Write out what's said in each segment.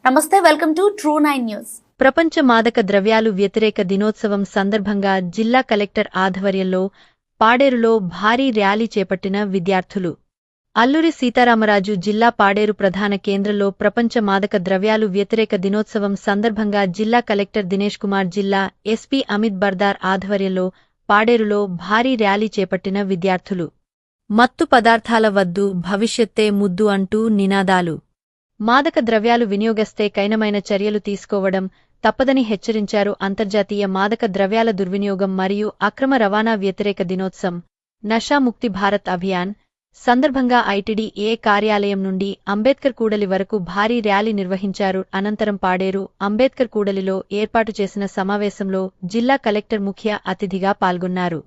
నమస్తే, welcome to ట్రూ9 news. ప్రపంచ మాదక ద్రవ్యాలు వ్యతిరేక దినోత్సవం సందర్భంగా జిల్లా కలెక్టర్ ఆధ్వర్యంలో పాడేరులో భారీ ర్యాలీ చేపట్టిన విద్యార్థులు. అల్లూరి సీతారామరాజు జిల్లా పాడేరు ప్రధాన కేంద్రంలో ప్రపంచ మాదక ద్రవ్యాలు వ్యతిరేక దినోత్సవం సందర్భంగా జిల్లా కలెక్టర్ దినేష్ కుమార్, జిల్లా ఎస్పీ అమిత్ బర్దార్ ఆధ్వర్యంలో పాడేరులో భారీ ర్యాలీ చేపట్టిన విద్యార్థులు. మత్తు పదార్థాల వద్దు, భవిష్యత్తే ముద్దు అంటూ నినాదాలు. మాదక ద్రవ్యాలు వినియోగస్తే కఠినమైన చర్యలు తీసుకోవడం తప్పదని హెచ్చరించారు. అంతర్జాతీయ మాదక ద్రవ్యాల దుర్వినియోగం మరియు అక్రమ రవాణా వ్యతిరేక దినోత్సవం నషాముక్తి భారత్ అభియాన్ సందర్భంగా ఐటీడీఏ కార్యాలయం నుండి అంబేద్కర్ కూడలి వరకు భారీ ర్యాలీ నిర్వహించారు. అనంతరం పాడేరు అంబేద్కర్ కూడలిలో ఏర్పాటు చేసిన సమావేశంలో జిల్లా కలెక్టర్ ముఖ్య అతిథిగా పాల్గొన్నారు.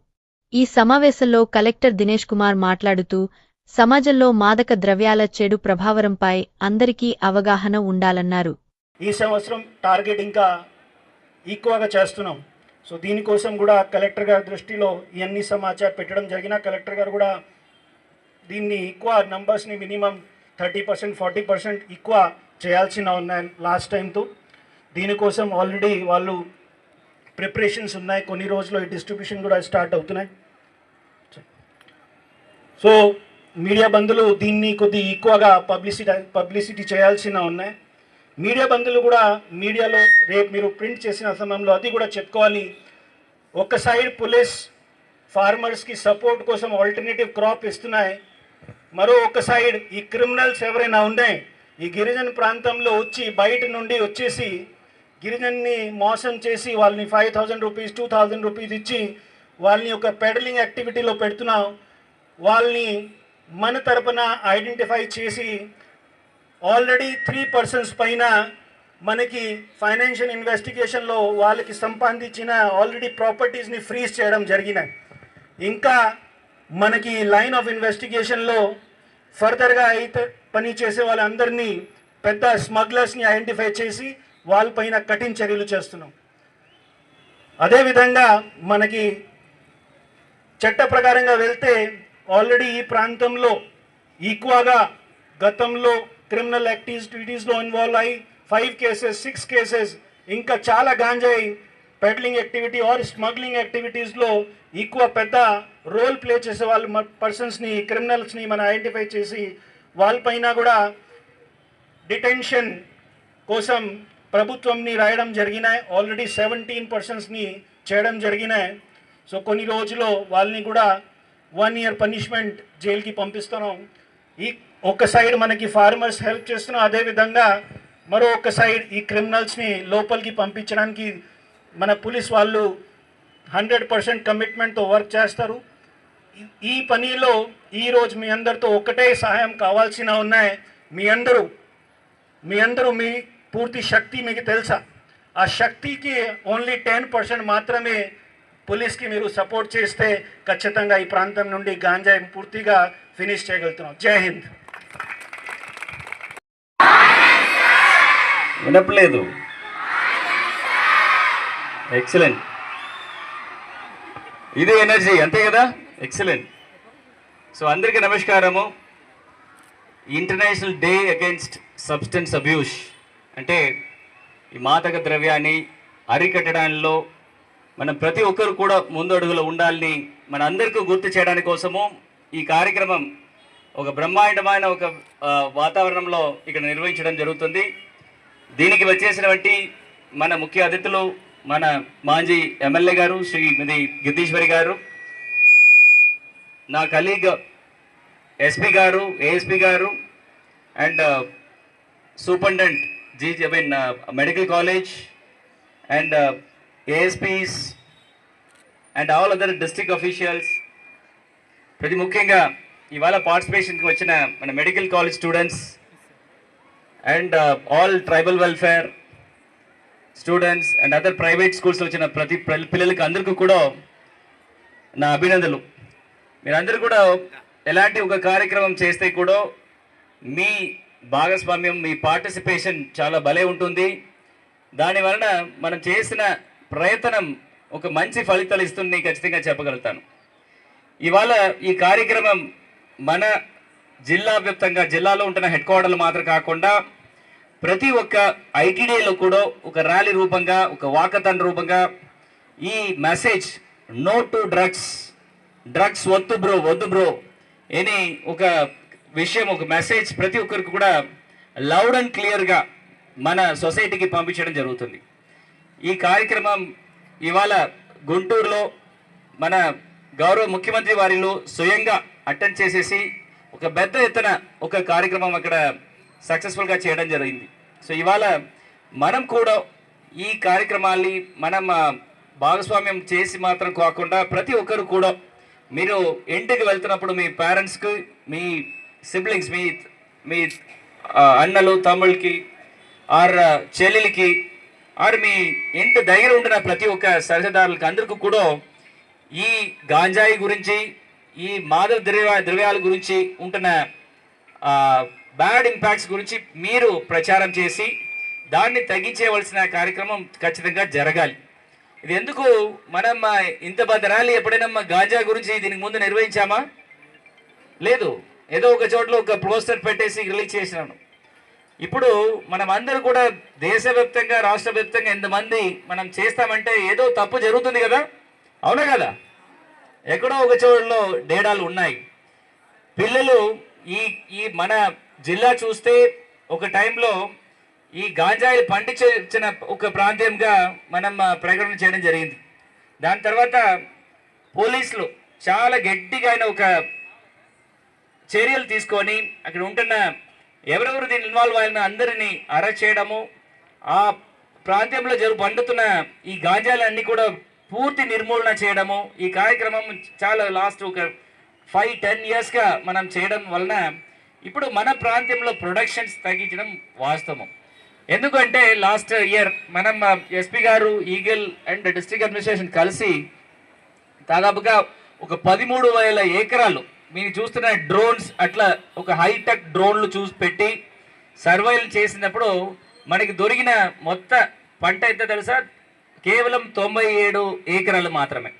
ఈ సమావేశంలో కలెక్టర్ దినేష్ కుమార్ మాట్లాడుతూ, సమాజంలో మాదక ద్రవ్యాల చెడు ప్రభావంపై అందరికీ అవగాహన ఉండాలన్నారు. ఈ సంవత్సరం టార్గెట్ ఇంకా ఈక్వగా చేస్తున్నాం. సో దీనికోసం కూడా కలెక్టర్ గారి దృష్టిలో ఇవన్నీ సమాచారం పెట్టడం జరిగిన కలెక్టర్ గారు కూడా దీన్ని ఎక్కువ నంబర్స్ని మినిమం 30%, 40% ఎక్కువ చేయాల్సిన ఉన్నాయి లాస్ట్ టైంతో. దీనికోసం ఆల్రెడీ వాళ్ళు ప్రిపరేషన్స్ ఉన్నాయి. కొన్ని రోజుల్లో ఈ డిస్ట్రిబ్యూషన్ కూడా స్టార్ట్ అవుతున్నాయి. సో మీడియా బంధువులు దీన్ని కొద్ది ఎక్కువగా పబ్లిసిటీ చేయాల్సిన ఉన్నాయి. మీడియా బంధువులు కూడా మీడియాలో రేపు మీరు ప్రింట్ చేసిన సమయంలో అది కూడా చెప్పుకోవాలి. ఒక సైడ్ పోలీస్ ఫార్మర్స్కి సపోర్ట్ కోసం ఆల్టర్నేటివ్ క్రాప్ ఇస్తున్నాయి, మరో ఒక సైడ్ ఈ క్రిమినల్స్ ఎవరైనా ఉన్నాయి ఈ గిరిజన ప్రాంతంలో వచ్చి బయట నుండి వచ్చేసి గిరిజన్ని మోసం చేసి వాళ్ళని 5,000 రూపీస్ 2,000 రూపీస్ ఇచ్చి వాళ్ళని ఒక పెడలింగ్ యాక్టివిటీలో పెడుతున్నాం. వాళ్ళని మన తరపున ఐడెంటిఫై చేసి ఆల్రెడీ 3 persons పైన మనకి ఫైనాన్షియల్ ఇన్వెస్టిగేషన్లో వాళ్ళకి సంపాదించిన ఆల్రెడీ ప్రాపర్టీస్ని ఫ్రీజ్ చేయడం జరిగినాయి. ఇంకా మనకి లైన్ ఆఫ్ ఇన్వెస్టిగేషన్లో ఫర్దర్గా అయితే పని చేసే వాళ్ళందరినీ పెద్ద స్మగ్లర్స్ని ఐడెంటిఫై చేసి వాళ్ళపైన కఠిన చర్యలు చేస్తున్నాం. అదేవిధంగా మనకి చట్ట ప్రకారంగా వెళ్తే ఆల్రెడీ ఈ ప్రాంతంలో ఎక్కువగా గతంలో క్రిమినల్ యాక్టివిటీస్లో ఇన్వాల్వ్ అయ్యి 5 cases 6 cases ఇంకా చాలా గాంజాయి పెడ్లింగ్ యాక్టివిటీ ఆర్ స్మగ్లింగ్ యాక్టివిటీస్లో ఎక్కువ పెద్ద రోల్ ప్లే చేసే వాళ్ళ పర్సన్స్ని క్రిమినల్స్ని మనం ఐడెంటిఫై చేసి వాళ్ళపైన కూడా డిటెన్షన్ కోసం ప్రభుత్వంని రాయడం జరిగినాయి. ఆల్రెడీ 17 personsని చేయడం జరిగినాయి. సో కొన్ని రోజుల్లో వాళ్ళని కూడా 1 year పనిష్మెంట్ జైలుకి పంపిస్తున్నాం. ఈ ఒక సైడ్ మనకి ఫార్మర్స్ హెల్ప్ చేస్తున్నాం, అదేవిధంగా మరో ఒక సైడ్ ఈ క్రిమినల్స్ని లోపలికి పంపించడానికి మన పోలీస్ వాళ్ళు 100% కమిట్మెంట్తో వర్క్ చేస్తారు. ఈ పనిలో ఈరోజు మీ అందరితో ఒకటే సహాయం కావాల్సిన ఉన్నాయి. మీ అందరూ మీ పూర్తి శక్తి మీకు తెలుసా, ఆ శక్తికి ఓన్లీ 10% మాత్రమే పోలీస్కి మీరు సపోర్ట్ చేస్తే ఖచ్చితంగా ఈ ప్రాంతం నుండి గాంజాయి పూర్తిగా ఫినిష్ చేయగలుగుతున్నాం. జై హింద్. వినపలేదు. ఎక్సలెంట్. ఇదే ఎనర్జీ, అంతే కదా? ఎక్సలెంట్. సో అందరికీ నమస్కారము. International day against substance abuse అంటే ఈ మాదక ద్రవ్యాన్ని అరికట్టడంలో మనం ప్రతి ఒక్కరు కూడా ముందడుగులో ఉండాలని మన అందరికీ గుర్తు చేయడానికి కోసము ఈ కార్యక్రమం ఒక బ్రహ్మాండమైన ఒక వాతావరణంలో ఇక్కడ నిర్వహించడం జరుగుతుంది. దీనికి వచ్చేసినటువంటి మన ముఖ్య అతిథులు మన మాజీ ఎమ్మెల్యే గారు శ్రీమతి గిద్దీశ్వరి గారు, నా కలీగ్ ఎస్పీ గారు, ఏఎస్పీ గారు and superintendent medical college and ASPs and all other district officials. ప్రతి ముఖ్యంగా ఇవాళ పార్టిసిపేషన్కి వచ్చిన మన medical college students and all tribal welfare students and other private schools వచ్చిన ప్రతి పిల్లలకి అందరికీ కూడా నా అభినందనలు. మీరందరూ కూడా ఎలాంటి ఒక కార్యక్రమం చేస్తే కూడా మీ భాగస్వామ్యం, మీ పార్టిసిపేషన్ చాలా భలే ఉంటుంది. దానివలన మనం చేసిన ప్రయత్నం ఒక మంచి ఫలితాలు ఇస్తుంది ఖచ్చితంగా చెప్పగలుగుతాను. ఇవాళ ఈ కార్యక్రమం మన జిల్లా వ్యాప్తంగా జిల్లాలో ఉంటున్న హెడ్ క్వార్టర్లు మాత్రం కాకుండా ప్రతి ఒక్క ఐటీడీలో కూడా ఒక ర్యాలీ రూపంగా, ఒక వాకథాన్ రూపంగా ఈ message no to drugs, drugs వద్దు బ్రో, వద్దు బ్రో అని ఒక విషయం, ఒక మెసేజ్ ప్రతి ఒక్కరికి కూడా లౌడ్ అండ్ క్లియర్గా మన సొసైటీకి పంపించడం జరుగుతుంది. ఈ కార్యక్రమం ఇవాళ గుంటూరులో మన గౌరవ ముఖ్యమంత్రి వారిలో స్వయంగా అటెండ్ చేసేసి ఒక పెద్ద ఎత్తున ఒక కార్యక్రమం అక్కడ సక్సెస్ఫుల్గా చేయడం జరిగింది. సో ఇవాళ మనం కూడా ఈ కార్యక్రమాన్ని మనం భాగస్వామ్యం చేసి మాత్రం కాకుండా ప్రతి ఒక్కరు కూడా మీరు ఇంటికి వెళ్తున్నప్పుడు మీ పేరెంట్స్కి, మీ సిబ్లింగ్స్, మీ అన్నలు తమ్ముళ్ళకి ఆర్ చెల్లెలకి ఆర్ మీ ఇంటి దగ్గర ఉండిన ప్రతి ఒక్క సరదారులకి అందరికీ కూడా ఈ గాంజాయి గురించి, ఈ మాదక ద్రవ్యాల గురించి ఉంటున్న బ్యాడ్ ఇంపాక్ట్స్ గురించి మీరు ప్రచారం చేసి దాన్ని తగ్గించేవలసిన కార్యక్రమం ఖచ్చితంగా జరగాలి. ఇది ఎందుకు మనం ఇంత పెద్ద ర్యాలీ ఎప్పుడైనా గాంజా గురించి దీనికి ముందు నిర్వహించామా? లేదు. ఏదో ఒక చోట్ల ఒక పోస్టర్ పెట్టేసి రిలీజ్ చేసినాను. ఇప్పుడు మనం అందరూ కూడా దేశవ్యాప్తంగా, రాష్ట్ర వ్యాప్తంగా ఎంతమంది మనం చేస్తామంటే ఏదో తప్పు జరుగుతుంది కదా, అవునా కదా? ఎక్కడో ఒక చోటులో డేడాలు ఉన్నాయి. పిల్లలు ఈ మన జిల్లా చూస్తే ఒక టైంలో ఈ గాంజాయిలు పండించిన ఒక ప్రాంతంగా మనం ప్రకటన చేయడం జరిగింది. దాని తర్వాత పోలీసులు చాలా గట్టిగా అయిన ఒక చర్యలు తీసుకొని అక్కడ ఉంటున్న ఎవరెవరు దీన్ని ఇన్వాల్వ్ అయిన అందరినీ అరెస్ట్ చేయడము, ఆ ప్రాంతంలో పండుతున్న ఈ గాంజాలన్నీ కూడా పూర్తి నిర్మూలన చేయడము, ఈ కార్యక్రమం చాలా లాస్ట్ ఒక 5-10 ఇయర్స్గా మనం చేయడం వలన ఇప్పుడు మన ప్రాంతంలో ప్రొడక్షన్స్ తగ్గించడం వాస్తవం. ఎందుకంటే లాస్ట్ ఇయర్ మనం ఎస్పీ గారు, ఈగల్ అండ్ డిస్ట్రిక్ట్ అడ్మినిస్ట్రేషన్ కలిసి దాదాపుగా ఒక 13,000 ఎకరాలు మీరు చూస్తున్న డ్రోన్స్, అట్లా ఒక హైటెక్ డ్రోన్లు పెట్టి సర్వైలు చేసినప్పుడు మనకి దొరికిన మొత్తం పంట ఎంత తెలుసా? కేవలం 97 ఎకరాలు మాత్రమే.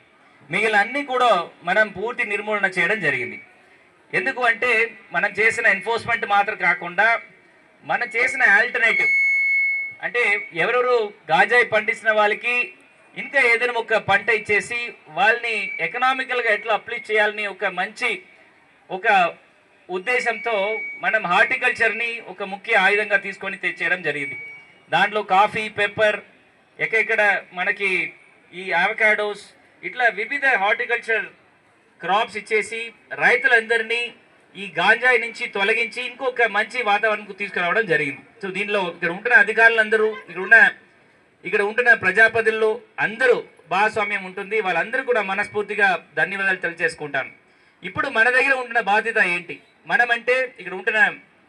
మిగిలిన అన్నీ కూడా మనం పూర్తి నిర్మూలన చేయడం జరిగింది. ఎందుకు అంటే మనం చేసిన ఎన్ఫోర్స్మెంట్ మాత్రం కాకుండా మనం చేసిన ఆల్టర్నేటివ్ అంటే ఎవరెవరు గాంజాయి పండించిన వాళ్ళకి ఇంకా ఏదైనా ఒక పంట ఇచ్చేసి వాళ్ళని ఎకనామికల్గా ఎట్లా అప్లిఫ్ట్ చేయాలని ఒక మంచి ఒక ఉద్దేశంతో మనం హార్టికల్చర్ని ఒక ముఖ్య ఆయుధంగా తీసుకొని చేయడం జరిగింది. దాంట్లో కాఫీ, పెప్పర్, ఎక్కడ మనకి ఈ అవకాడోస్, ఇట్లా వివిధ హార్టికల్చర్ క్రాప్స్ ఇచ్చేసి రైతులందరినీ ఈ గాంజాయి నుంచి తొలగించి ఇంకొక మంచి వాతావరణంకు తీసుకురావడం జరిగింది. సో దీనిలో ఇక్కడ ఉంటున్న అధికారులందరూ, ఇక్కడ ఉంటున్న ప్రజాప్రతినిధులు అందరూ భాగస్వామ్యం ఉంటుంది. వాళ్ళందరూ కూడా మనస్ఫూర్తిగా ధన్యవాదాలు తెలియజేసుకుంటాను. ఇప్పుడు మన దగ్గర ఉంటున్న బాధ్యత ఏంటి? మనమంటే ఇక్కడ ఉంటున్న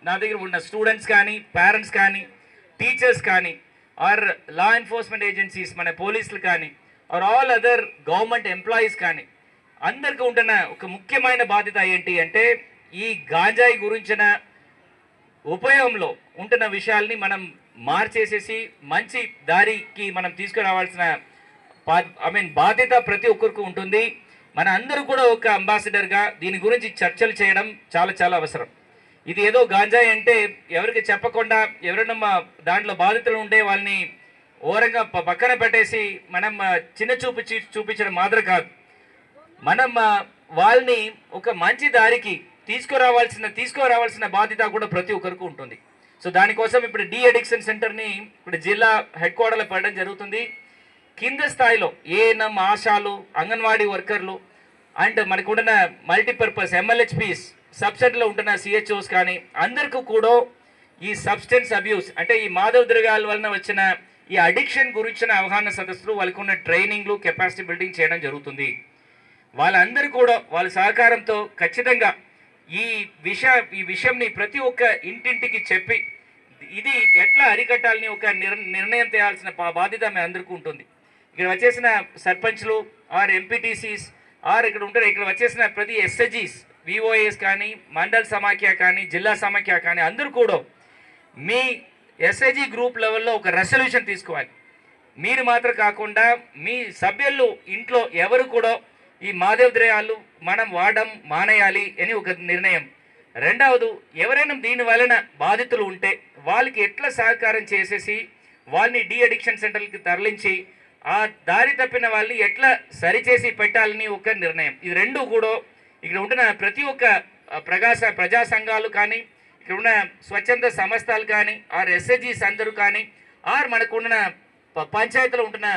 నా దగ్గర ఉన్న స్టూడెంట్స్ కానీ, పేరెంట్స్ కానీ, టీచర్స్ కానీ, ఆర్ లా ఎన్ఫోర్స్మెంట్ ఏజెన్సీస్, మన పోలీసులు కానీ, or all other government employees కానీ, అందరికీ ఉంటున్న ఒక ముఖ్యమైన బాధ్యత ఏంటి అంటే ఈ గాంజాయి గురించిన ఉపయోగంలో ఉంటున్న విషయాల్ని మనం మార్చేసేసి మంచి దారికి మనం తీసుకురావాల్సిన బాధ్యత ప్రతి ఒక్కరికి ఉంటుంది. మన అందరూ కూడా ఒక అంబాసిడర్గా దీని గురించి చర్చలు చేయడం చాలా చాలా అవసరం. ఇది ఏదో గాంజాయి అంటే ఎవరికి చెప్పకుండా ఎవరైనా దాంట్లో బాధితులు ఉంటే వాళ్ళని ఓరంగా పక్కన పెట్టేసి మనం చిన్న చూపించడం మాత్రం కాదు. మనం వాళ్ళని ఒక మంచి దారికి తీసుకురావాల్సిన బాధ్యత కూడా ప్రతి ఒక్కరికి ఉంటుంది. సో దానికోసం ఇప్పుడు డి అడిక్షన్ సెంటర్ని ఇప్పుడు జిల్లా హెడ్ క్వార్టర్లో పెట్టడం జరుగుతుంది. కింద స్థాయిలో ఏఎన్ఎం, ఆశాలు, అంగన్వాడీ వర్కర్లు అండ్ మనకు ఉంటున్న మల్టీపర్పస్ MLHPs, సబ్సెంటర్లో ఉంటున్న CHOs కానీ అందరికీ కూడా ఈ సబ్స్టెన్స్ అబ్యూస్ అంటే ఈ మాదక ద్రవ్యాల వలన వచ్చిన ఈ అడిక్షన్ గురించిన అవగాహన సదస్సులు, వాళ్ళకు ఉన్న ట్రైనింగ్లు, కెపాసిటీ బిల్డింగ్ చేయడం జరుగుతుంది. వాళ్ళందరూ కూడా వాళ్ళ సహకారంతో ఖచ్చితంగా ఈ విషయంని ప్రతి ఒక్క ఇంటింటికి చెప్పి ఇది ఎట్లా అరికట్టాలని ఒక నిర్ణయం చేయాల్సిన బాధ్యత మీ అందరికీ ఉంటుంది. ఇక్కడ వచ్చేసిన సర్పంచ్లు ఆర్ ఎంపీటీసీస్ ఆర్ ఇక్కడ వచ్చేసిన ప్రతి SHGs, VOAs కానీ, మండల సమాఖ్య కానీ, జిల్లా సమాఖ్య కానీ అందరూ కూడా మీ SHG గ్రూప్ లెవెల్లో ఒక రెసల్యూషన్ తీసుకోవాలి. మీరు మాత్రం కాకుండా మీ సభ్యులు ఇంట్లో ఎవరు కూడా ఈ మాదక ద్రవ్యాలు మనం వాడడం మానేయాలి అని ఒక నిర్ణయం రెండవది ఎవరైనా దీని వలన బాధితులు ఉంటే వాళ్ళకి ఎట్లా సహకారం చేసేసి వాళ్ళని డీ అడిక్షన్ సెంటర్లకి తరలించి ఆ దారి తప్పిన వాళ్ళని ఎట్లా సరిచేసి పెట్టాలని ఒక నిర్ణయం. ఇది రెండు కూడా ఇక్కడ ఉంటున్న ప్రతి ఒక్క ప్రజా సంఘాలు కానీ, ఇక్కడ ఉన్న స్వచ్ఛంద సంస్థలు కానీ, ఆర్ ఎస్హెచ్జీస్ అందరూ కానీ, ఆర్ మనకు ఉన్న పంచాయతీలో ఉంటున్న